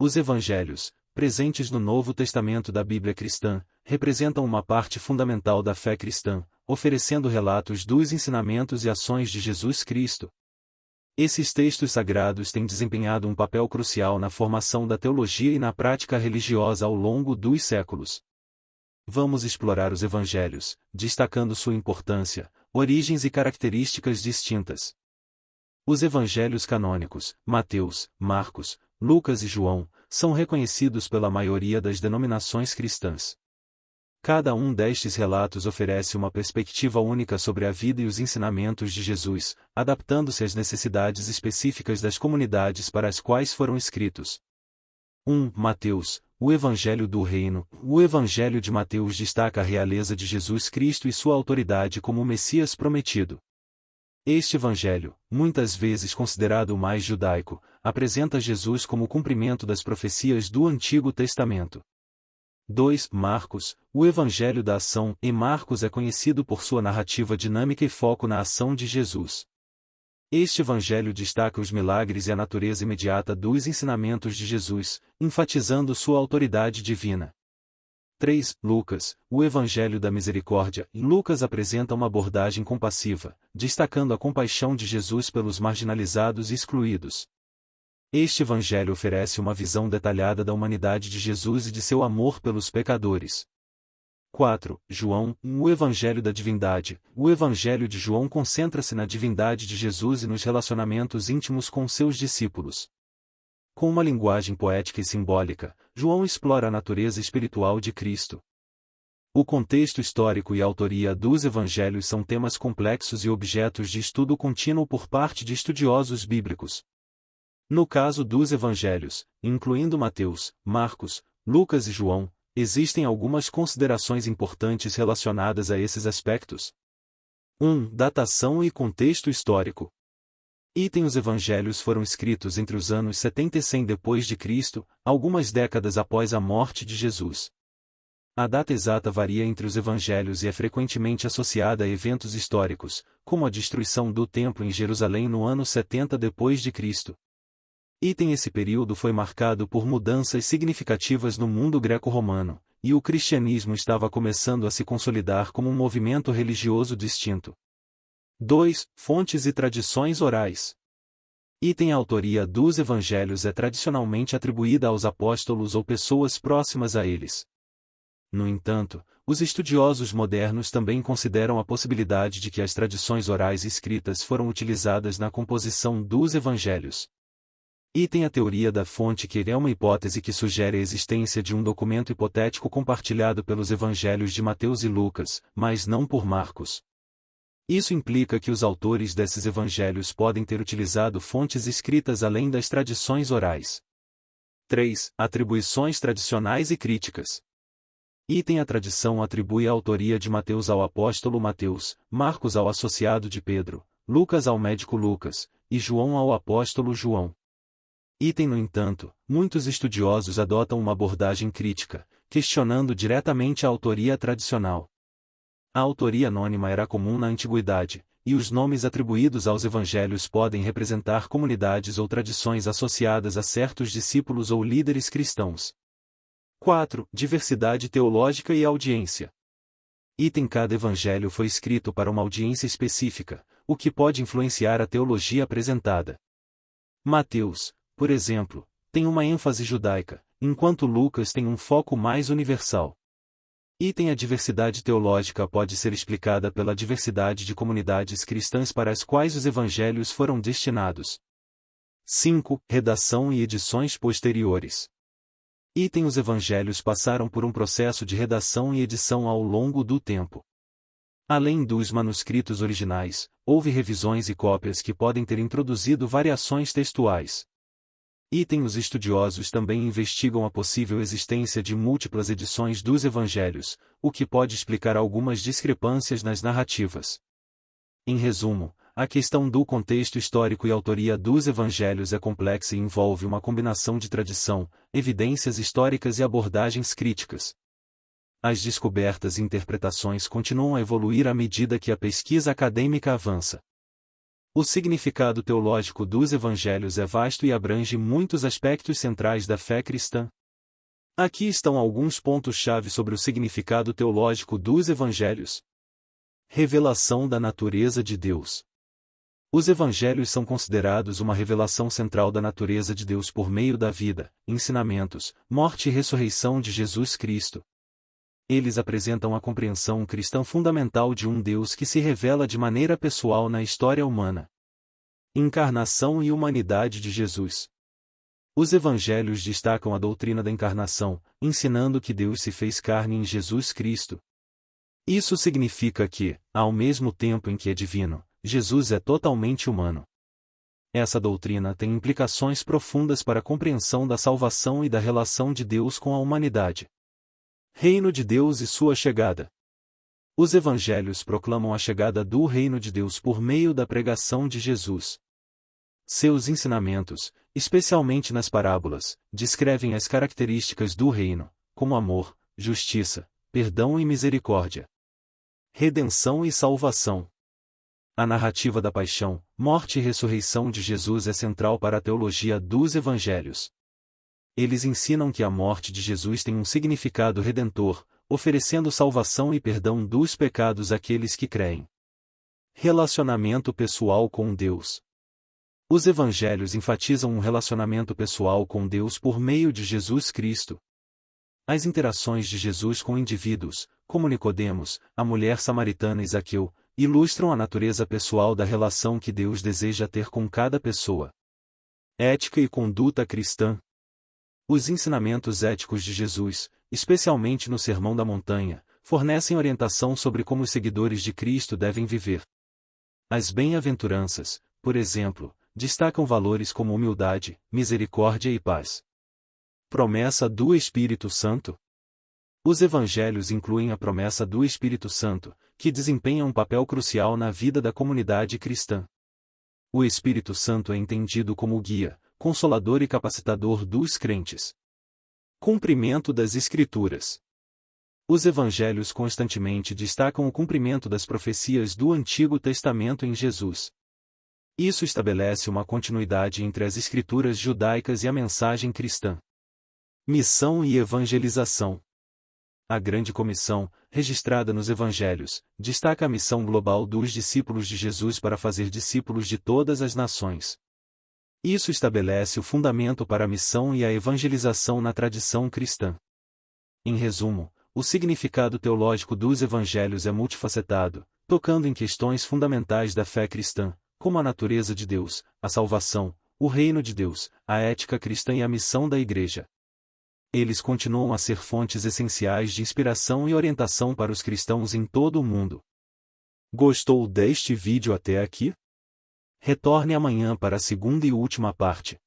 Os evangelhos, presentes no Novo Testamento da Bíblia cristã, representam uma parte fundamental da fé cristã, oferecendo relatos dos ensinamentos e ações de Jesus Cristo. Esses textos sagrados têm desempenhado um papel crucial na formação da teologia e na prática religiosa ao longo dos séculos. Vamos explorar os evangelhos, destacando sua importância, origens e características distintas. Os evangelhos canônicos, Mateus, Marcos, Lucas e João, são reconhecidos pela maioria das denominações cristãs. Cada um destes relatos oferece uma perspectiva única sobre a vida e os ensinamentos de Jesus, adaptando-se às necessidades específicas das comunidades para as quais foram escritos. 1. Mateus, o Evangelho do Reino. O Evangelho de Mateus destaca a realeza de Jesus Cristo e sua autoridade como o Messias prometido. Este evangelho, muitas vezes considerado o mais judaico, apresenta Jesus como o cumprimento das profecias do Antigo Testamento. 2. Marcos, o Evangelho da Ação. E Marcos é conhecido por sua narrativa dinâmica e foco na ação de Jesus. Este evangelho destaca os milagres e a natureza imediata dos ensinamentos de Jesus, enfatizando sua autoridade divina. 3. Lucas, o Evangelho da Misericórdia. Lucas apresenta uma abordagem compassiva, destacando a compaixão de Jesus pelos marginalizados e excluídos. Este evangelho oferece uma visão detalhada da humanidade de Jesus e de seu amor pelos pecadores. 4. João, o Evangelho da Divindade. O Evangelho de João concentra-se na divindade de Jesus e nos relacionamentos íntimos com seus discípulos. Com uma linguagem poética e simbólica, João explora a natureza espiritual de Cristo. O contexto histórico e a autoria dos evangelhos são temas complexos e objetos de estudo contínuo por parte de estudiosos bíblicos. No caso dos evangelhos, incluindo Mateus, Marcos, Lucas e João, existem algumas considerações importantes relacionadas a esses aspectos. 1. Datação e contexto histórico. Os evangelhos foram escritos entre os anos 70 e 100 depois de Cristo, algumas décadas após a morte de Jesus. A data exata varia entre os evangelhos e é frequentemente associada a eventos históricos, como a destruição do templo em Jerusalém no ano 70 depois de Cristo. Esse período foi marcado por mudanças significativas no mundo greco-romano, e o cristianismo estava começando a se consolidar como um movimento religioso distinto. 2. Fontes e tradições orais. A autoria dos evangelhos é tradicionalmente atribuída aos apóstolos ou pessoas próximas a eles. No entanto, os estudiosos modernos também consideram a possibilidade de que as tradições orais escritas foram utilizadas na composição dos evangelhos. A teoria da fonte, que é uma hipótese que sugere a existência de um documento hipotético compartilhado pelos evangelhos de Mateus e Lucas, mas não por Marcos. Isso implica que os autores desses evangelhos podem ter utilizado fontes escritas além das tradições orais. 3. Atribuições tradicionais e críticas. A tradição atribui a autoria de Mateus ao apóstolo Mateus, Marcos ao associado de Pedro, Lucas ao médico Lucas, e João ao apóstolo João. No entanto, muitos estudiosos adotam uma abordagem crítica, questionando diretamente a autoria tradicional. A autoria anônima era comum na antiguidade, e os nomes atribuídos aos evangelhos podem representar comunidades ou tradições associadas a certos discípulos ou líderes cristãos. 4. Diversidade teológica e audiência. Cada evangelho foi escrito para uma audiência específica, o que pode influenciar a teologia apresentada. Mateus, por exemplo, tem uma ênfase judaica, enquanto Lucas tem um foco mais universal. A diversidade teológica pode ser explicada pela diversidade de comunidades cristãs para as quais os evangelhos foram destinados. 5. Redação e edições posteriores. Os evangelhos passaram por um processo de redação e edição ao longo do tempo. Além dos manuscritos originais, houve revisões e cópias que podem ter introduzido variações textuais. Os estudiosos também investigam a possível existência de múltiplas edições dos evangelhos, o que pode explicar algumas discrepâncias nas narrativas. Em resumo, a questão do contexto histórico e autoria dos evangelhos é complexa e envolve uma combinação de tradição, evidências históricas e abordagens críticas. As descobertas e interpretações continuam a evoluir à medida que a pesquisa acadêmica avança. O significado teológico dos evangelhos é vasto e abrange muitos aspectos centrais da fé cristã. Aqui estão alguns pontos-chave sobre o significado teológico dos evangelhos. Revelação da natureza de Deus. Os evangelhos são considerados uma revelação central da natureza de Deus por meio da vida, ensinamentos, morte e ressurreição de Jesus Cristo. Eles apresentam a compreensão cristã fundamental de um Deus que se revela de maneira pessoal na história humana. Encarnação e humanidade de Jesus. Os evangelhos destacam a doutrina da encarnação, ensinando que Deus se fez carne em Jesus Cristo. Isso significa que, ao mesmo tempo em que é divino, Jesus é totalmente humano. Essa doutrina tem implicações profundas para a compreensão da salvação e da relação de Deus com a humanidade. Reino de Deus e sua chegada. Os evangelhos proclamam a chegada do reino de Deus por meio da pregação de Jesus. Seus ensinamentos, especialmente nas parábolas, descrevem as características do reino, como amor, justiça, perdão e misericórdia. Redenção e salvação. A narrativa da paixão, morte e ressurreição de Jesus é central para a teologia dos evangelhos. Eles ensinam que a morte de Jesus tem um significado redentor, oferecendo salvação e perdão dos pecados àqueles que creem. Relacionamento pessoal com Deus. Os evangelhos enfatizam um relacionamento pessoal com Deus por meio de Jesus Cristo. As interações de Jesus com indivíduos, como Nicodemos, a mulher samaritana e Zaqueu, ilustram a natureza pessoal da relação que Deus deseja ter com cada pessoa. Ética e conduta cristã. Os ensinamentos éticos de Jesus, especialmente no Sermão da Montanha, fornecem orientação sobre como os seguidores de Cristo devem viver. As bem-aventuranças, por exemplo, destacam valores como humildade, misericórdia e paz. Promessa do Espírito Santo. Os evangelhos incluem a promessa do Espírito Santo, que desempenha um papel crucial na vida da comunidade cristã. O Espírito Santo é entendido como o guia, consolador e capacitador dos crentes. Cumprimento das Escrituras. Os evangelhos constantemente destacam o cumprimento das profecias do Antigo Testamento em Jesus. Isso estabelece uma continuidade entre as Escrituras judaicas e a mensagem cristã. Missão e evangelização. A Grande Comissão, registrada nos Evangelhos, destaca a missão global dos discípulos de Jesus para fazer discípulos de todas as nações. Isso estabelece o fundamento para a missão e a evangelização na tradição cristã. Em resumo, o significado teológico dos Evangelhos é multifacetado, tocando em questões fundamentais da fé cristã, como a natureza de Deus, a salvação, o reino de Deus, a ética cristã e a missão da Igreja. Eles continuam a ser fontes essenciais de inspiração e orientação para os cristãos em todo o mundo. Gostou deste vídeo até aqui? Retorne amanhã para a segunda e última parte.